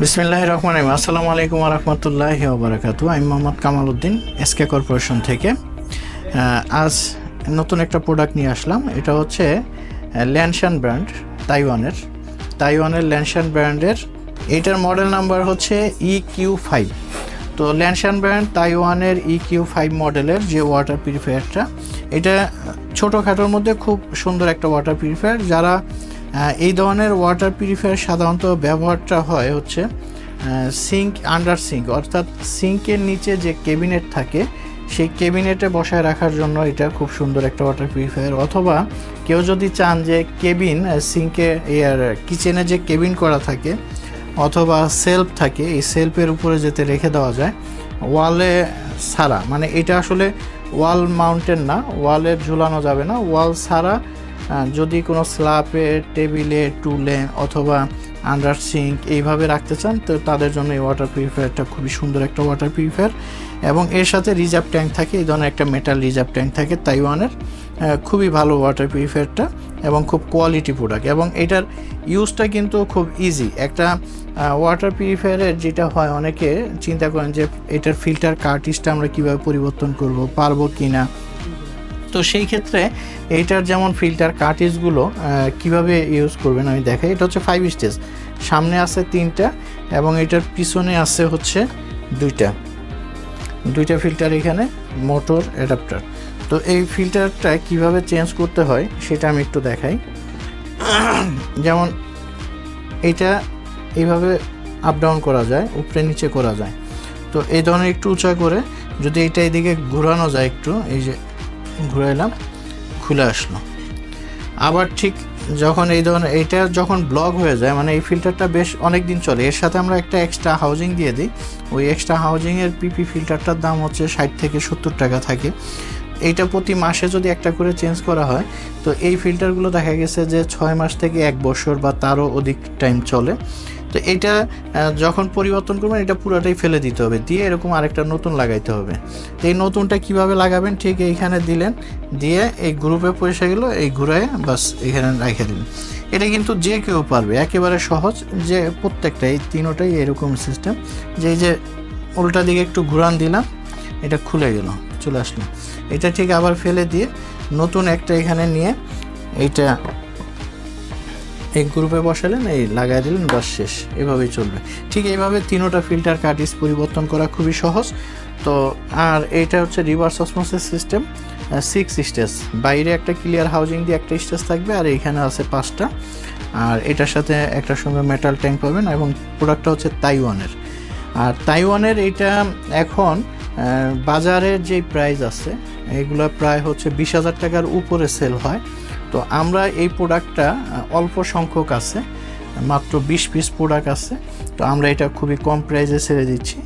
বিসমিল্লাহির রহমানির রহিম। আসসালামু আলাইকুম ওয়া রাহমাতুল্লাহি ওয়া বারাকাতুহু। আমি মোহাম্মদ কামাল উদ্দিন, এসকে কর্পোরেশন থেকে। আজ নতুন একটা প্রোডাক্ট নিয়ে আসলাম। এটা হচ্ছে ল্যানশান ব্র্যান্ড, তাইওয়ানের ল্যানশান ব্র্যান্ডের। এটার মডেল নাম্বার হচ্ছে EQ5। তো ল্যানশান ব্র্যান্ড তাইওয়ানের EQ5 মডেলের যে ওয়াটার পিউরিফায়ারটা, এটা ছোটোখাটোর মধ্যে খুব সুন্দর একটা ওয়াটার পিউরিফায়ার। যারা এই ধরনের ওয়াটার পিউরিফায়ার সাধারণত ব্যবহারটা হয় হচ্ছে সিঙ্ক, আন্ডার সিঙ্ক, অর্থাৎ সিঙ্কের নিচে যে ক্যাবিনেট থাকে সেই ক্যাবিনেটে বসায় রাখার জন্য এটা খুব সুন্দর একটা ওয়াটার পিউরিফায়ার। অথবা কেউ যদি চান যে কেবিন, সিঙ্কে কিচেনে যে কেবিন করা থাকে অথবা সেলফ থাকে, এই সেলফের উপরে যেতে রেখে দেওয়া যায় ওয়ালে ছাড়া, মানে এটা আসলে ওয়াল মাউন্টেন না, ওয়ালে ঝুলানো যাবে না, ওয়াল ছাড়া যদি কোনো স্ল্যাবে, টেবিলে, টুলে অথবা আন্ডার সিঙ্ক এইভাবে রাখতে চান, তো তাদের জন্য এই ওয়াটার পিউরিফায়ারটা খুবই সুন্দর একটা ওয়াটার পিউরিফায়ার। এবং এর সাথে রিজার্ভ ট্যাঙ্ক থাকে, এই ধরনের একটা মেটাল রিজার্ভ ট্যাঙ্ক থাকে তাইওয়ানের। খুবই ভালো ওয়াটার পিউরিফায়ারটা এবং খুব কোয়ালিটি প্রোডাক্ট। এবং এটার ইউজটা কিন্তু খুব ইজি। একটা ওয়াটার পিউরিফায়ারের যেটা হয়, অনেকে চিন্তা করেন যে এটার ফিল্টার কার্টিজটা আমরা কীভাবে পরিবর্তন করব, পারবো কি না। তো সেই ক্ষেত্রে এইটার যেমন ফিল্টার কার্টিজগুলো কিভাবে ইউজ করবেন আমি দেখাই। এটা হচ্ছে 5 স্টেজ, সামনে আছে 3টা এবং এটার পিছনে আছে হচ্ছে 2টা ফিল্টার, এখানে মোটর অ্যাডাপ্টার। তো এই ফিল্টারটা কিভাবে চেঞ্জ করতে হয় সেটা আমি একটু দেখাই। যেমন এটা এইভাবে আপ ডাউন করা যায়, উপরে নিচে করা যায়। তো এই ধরনের একটু উঁচা করে যদি এটা এদিকে ঘোরানো যায়, একটু এই যে ঘুরাইলাম, খুলে আসলো। আবার ঠিক যখন এই ধরনের এইটা যখন ব্লক হয়ে যায়, মানে এই ফিল্টারটা বেশ অনেক দিন চলে, এর সাথে আমরা একটা এক্সট্রা হাউজিং দিয়ে দিই। ওই এক্সট্রা হাউজিংয়ের পিপি ফিল্টারটার দাম হচ্ছে 60 থেকে 70 টাকা থাকে। এইটা প্রতি মাসে যদি একটা করে চেঞ্জ করা হয়, তো এই ফিল্টারগুলো দেখা গেছে যে 6 মাস থেকে 1 বছর বা তারও অধিক টাইম চলে। তো এটা যখন পরিবর্তন করবেন, এটা পুরোটাই ফেলে দিতে হবে, দিয়ে এরকম আরেকটা নতুন লাগাইতে হবে। তো এই নতুনটা কিভাবে লাগাবেন, ঠিক এইখানে দিলেন, দিয়ে এই গ্রুপে পয়সা গেলো, এই ঘুরায় বাস এখানে রেখে দিলেন। এটা কিন্তু যে কেউ পারবে, একেবারে সহজ। যে প্রত্যেকটা এই তিনোটাই এরকম সিস্টেম, যে এই যে উল্টা দিকে একটু ঘুরান দিলাম, এটা খুলে গেল, চলে আসলো। এটা ঠিক আবার ফেলে দিয়ে নতুন একটা এখানে নিয়ে এইটা এই গ্রুপে বসালেন, এই লাগাই দিলেন, বাস শেষ। এভাবেই চলবে। ঠিক এইভাবে 3টা ফিল্টার কার্টিজ পরিবর্তন করা খুবই সহজ। তো আর এইটা হচ্ছে রিভার্স অসমোসিস সিস্টেম, 6 স্টেজ। বাইরে একটা ক্লিয়ার হাউজিং দিয়ে একটা স্টেজ থাকবে, আর এইখানে আছে 5টা। আর এটার সাথে একটা সুন্দর মেটাল ট্যাঙ্ক পাবেন। এবং প্রোডাক্টটা হচ্ছে তাইওয়ানের। আর তাইওয়ানের এটা এখন বাজারের যে প্রাইস আছে, এগুলো প্রায় হচ্ছে 20,000 টাকার উপরে সেল হয়। তো আমরা এই প্রোডাক্টটা অল্প সংখ্যক আছে, মাত্র 20 পিস প্রোডাক্ট আছে। তো আমরা এটা খুবই কম প্রাইসে ছেড়ে দিচ্ছি,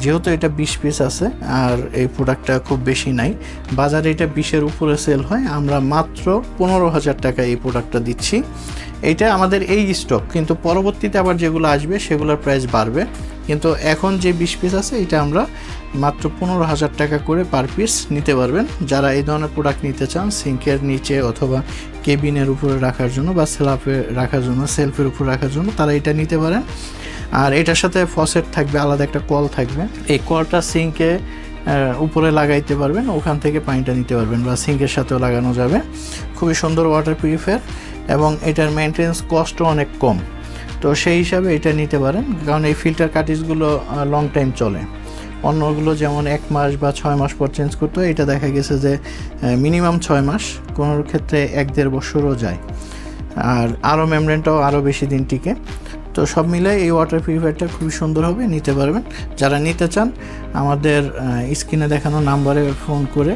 যেহেতু এটা 20 পিস আছে আর এই প্রোডাক্টটা খুব বেশি নাই। বাজারে এটা 20-এর উপরে সেল হয়, আমরা মাত্র 15,000 টাকা এই প্রোডাক্টটা দিচ্ছি। এটা আমাদের এই স্টক, কিন্তু পরবর্তীতে আবার যেগুলো আসবে সেগুলোর প্রাইস বাড়বে। কিন্তু এখন যে 20 পিস আছে, এটা আমরা মাত্র 15,000 টাকা করে পার পিস নিতে পারবেন। যারা এই ধরনের প্রোডাক্ট নিতে চান, সিঙ্কের নিচে অথবা কেবিনের উপরে রাখার জন্য বা স্ল্যাবে রাখার জন্য, সেলফের উপরে রাখার জন্য, তারা এটা নিতে পারেন। আর এটার সাথে ফসেট থাকবে, আলাদা একটা কল থাকবে। এই কলটা সিঙ্কে উপরে লাগাইতে পারবেন, ওখান থেকে পানিটা নিতে পারবেন, বা সিঙ্কের সাথেও লাগানো যাবে। খুবই সুন্দর ওয়াটার পিউরিফায়ার এবং এটার মেনটেন্স কস্টও অনেক কম। তো সেই হিসাবে এটা নিতে পারেন, কারণ এই ফিল্টার কার্টিজগুলো লং টাইম চলে। অন্যগুলো যেমন 1 মাস বা 6 মাস পর চেঞ্জ করতে হয়, এটা দেখা গেছে যে মিনিমাম 6 মাস, কোনো ক্ষেত্রে 1-1.5 বছরও যায়। আর আরও মেমব্রেনটাও আরও বেশি দিন টিকে। তো সব মিলে এই ওয়াটার পিউরিফায়ারটা খুবই সুন্দর হবে, নিতে পারবেন। যারা নিতে চান, আমাদের স্ক্রিনে দেখানো নাম্বারে ফোন করে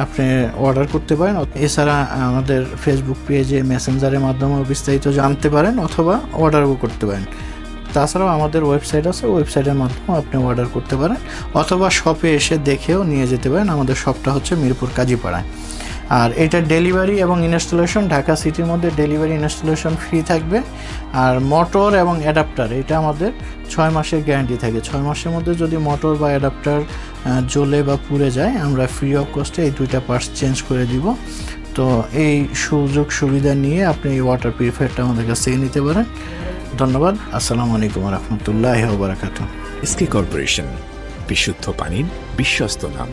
আপনি অর্ডার করতে পারেন। এছাড়া আমাদের ফেসবুক পেজে, মেসেঞ্জারের মাধ্যমেও বিস্তারিত জানতে পারেন, অথবা অর্ডারও করতে পারেন। তাছাড়াও আমাদের ওয়েবসাইট আছে, ওয়েবসাইটের মাধ্যমে আপনি অর্ডার করতে পারেন, অথবা শপে এসে দেখেও নিয়ে যেতে পারেন। আমাদের শপটা হচ্ছে মিরপুর কাজীপাড়ায়। আর এটা ডেলিভারি এবং ইনস্টলেশন, ঢাকা সিটির মধ্যে ডেলিভারি ইনস্টলেশন ফ্রি থাকবে। আর মোটর এবং অ্যাডাপ্টার, এটা আমাদের 6 মাসের গ্যারান্টি থাকে। 6 মাসের মধ্যে যদি মোটর বা অ্যাডাপ্টার জ্বলে বা পুড়ে যায়, আমরা ফ্রি অফ কস্টে এই 2টা পার্টস চেঞ্জ করে দিব। তো এই সুযোগ সুবিধা নিয়ে আপনি এই ওয়াটার পিউরিফায়ারটা আমাদের কাছ থেকে নিতে পারেন। ধন্যবাদ। আসসালামু আলাইকুম ওয়া রাহমাতুল্লাহি ওয়া বারাকাতুহু। এসকে কর্পোরেশন, বিশুদ্ধ পানির বিশ্বস্ত নাম।